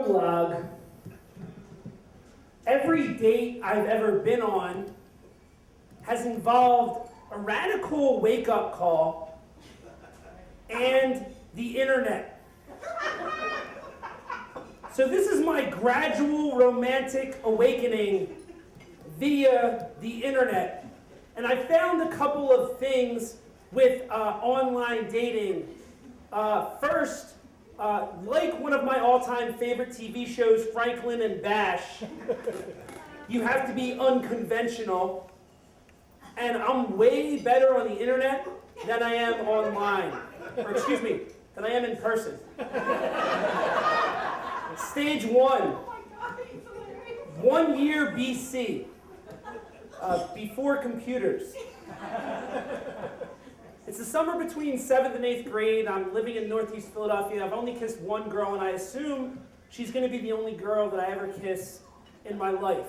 Prologue. Every date I've ever been on has involved a radical wake-up call and the internet. So this is my gradual romantic awakening via the internet. And I found a couple of things with online dating. First, like one of my all-time favorite TV shows, Franklin and Bash, you have to be unconventional. And I'm way better on the internet than I am online. Or excuse me, than I am in person. Stage 1 year BC, before computers. It's the summer between 7th and 8th grade. I'm living in Northeast Philadelphia. I've only kissed one girl, and I assume she's going to be the only girl that I ever kiss in my life.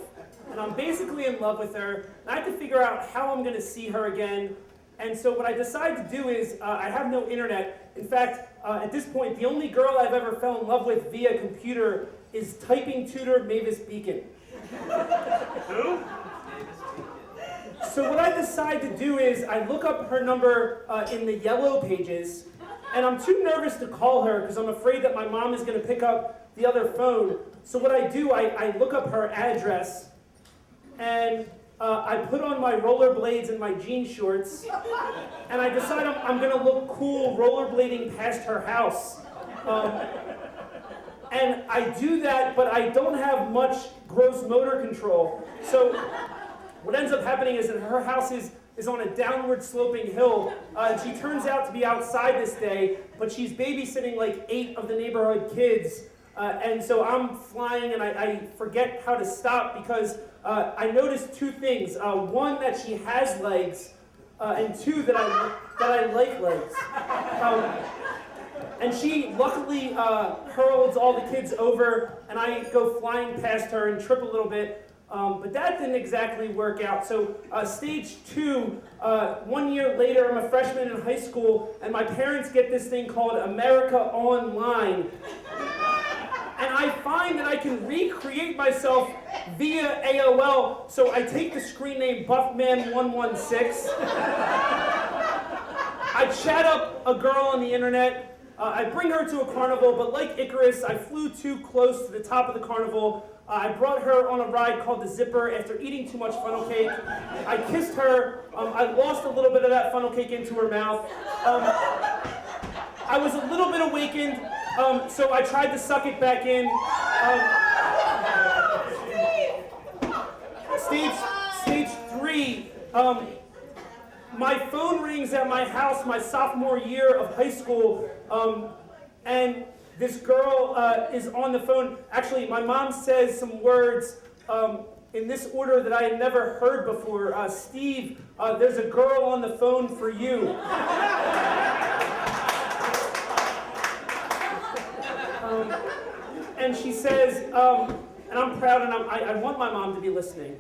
And I'm basically in love with her, and I have to figure out how I'm going to see her again. And so what I decide to do is, I have no internet. In fact, at this point, the only girl I've ever fell in love with via computer is typing tutor Mavis Beacon. Who? So what I decide to do is I look up her number in the yellow pages, and I'm too nervous to call her because I'm afraid that my mom is going to pick up the other phone. So what I do, I look up her address, and I put on my rollerblades and my jean shorts, and I decide I'm going to look cool rollerblading past her house. And I do that, but I don't have much gross motor control. So what ends up happening is that her house is on a downward sloping hill, and she turns out to be outside this day, but she's babysitting like 8 of the neighborhood kids, and so I'm flying and I forget how to stop because I noticed 2 things. One, that she has legs, and 2, that I like legs. And she luckily hurls all the kids over, and I go flying past her and trip a little bit. But that didn't exactly work out. So stage 2, 1 year later, I'm a freshman in high school, and my parents get this thing called America Online. And I find that I can recreate myself via AOL. So I take the screen name Buffman116. I chat up a girl on the internet. I bring her to a carnival, but like Icarus, I flew too close to the top of the carnival. I brought her on a ride called the Zipper after eating too much funnel cake. I kissed her. I lost a little bit of that funnel cake into her mouth. I was a little bit awakened, so I tried to suck it back in. Stage 3, my phone rings at my house my sophomore year of high school, and this girl is on the phone. Actually, my mom says some words in this order that I had never heard before. Steve, there's a girl on the phone for you. And she says, and I'm proud, and I want my mom to be listening.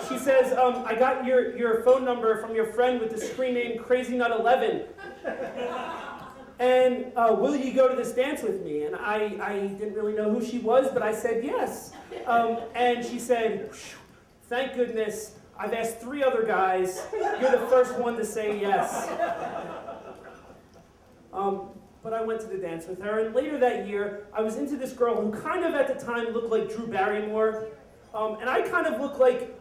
She says, I got your phone number from your friend with the screen name Crazy Nut 11. And will you go to this dance with me? And I didn't really know who she was, but I said yes. And she said, thank goodness, I've asked 3 other guys. You're the first one to say yes. But I went to the dance with her, and later that year, I was into this girl who kind of at the time looked like Drew Barrymore, and I kind of looked like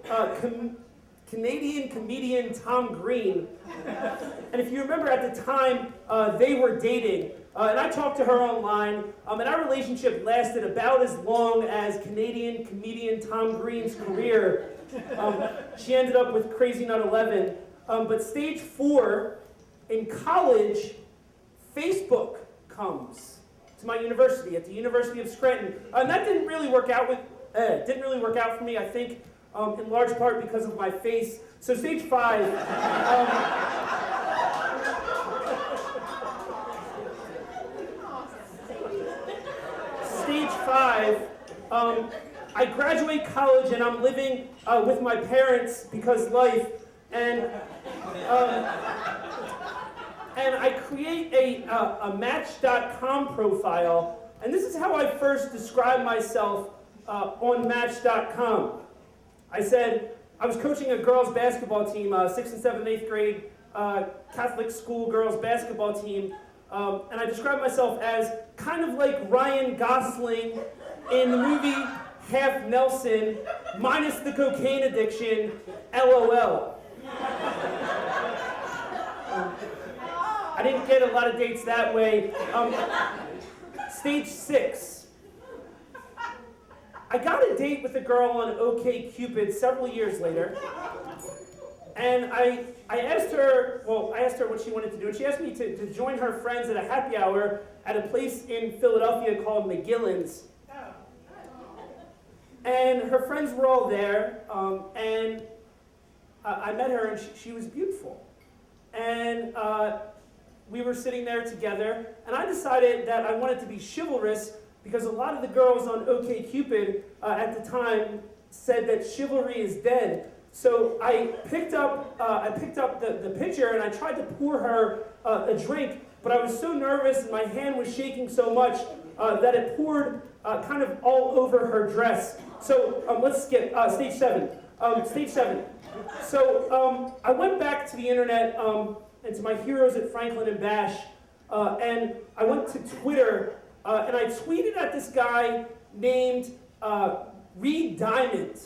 Canadian comedian Tom Green. And if you remember at the time, they were dating, and I talked to her online, and our relationship lasted about as long as Canadian comedian Tom Green's career. She ended up with Crazy Nut 11, but stage 4, in college, Facebook comes to my university, at the University of Scranton, and that didn't really work out for me, I think, in large part because of my face. So stage 5, I graduate college and I'm living with my parents because life, and I create a Match.com profile And this is how I first described myself on Match.com. I said, I was coaching a girls basketball team, 6th and 7th, 8th grade Catholic school girls basketball team. And I described myself as kind of like Ryan Gosling in the movie Half Nelson, minus the cocaine addiction, LOL. I didn't get a lot of dates that way. Stage 6. I got a date with a girl on OkCupid several years later. And I asked her what she wanted to do, and she asked me to join her friends at a happy hour at a place in Philadelphia called McGillen's. And her friends were all there, and I met her, and she was beautiful. And we were sitting there together, and I decided that I wanted to be chivalrous because a lot of the girls on OkCupid at the time said that chivalry is dead. So I picked up the pitcher and I tried to pour her a drink, but I was so nervous and my hand was shaking so much that it poured kind of all over her dress. So let's skip stage 7. Stage 7. So I went back to the internet and to my heroes at Franklin and Bash, and I went to Twitter and I tweeted at this guy named Reed Diamond.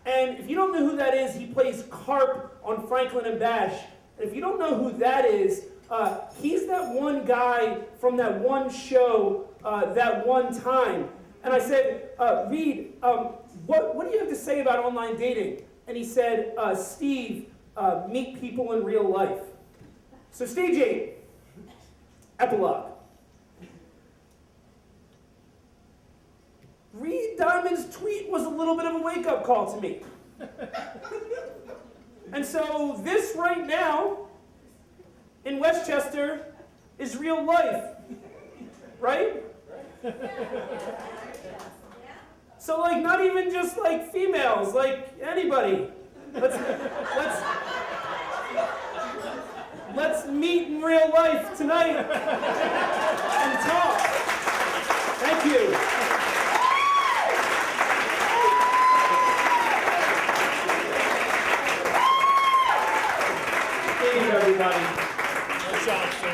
And if you don't know who that is, he plays Carp on Franklin and Bash. And if you don't know who that is, he's that one guy from that one show that one time. And I said, Reed, what do you have to say about online dating? And he said, Steve, meet people in real life. So stage 8, epilogue. Reed Diamond's tweet was a little bit of a wake-up call to me. And so this right now in Westchester is real life, right? So like not even just like females, like anybody. Let's meet in real life tonight and talk. Thank you. Everybody. Good job, sir.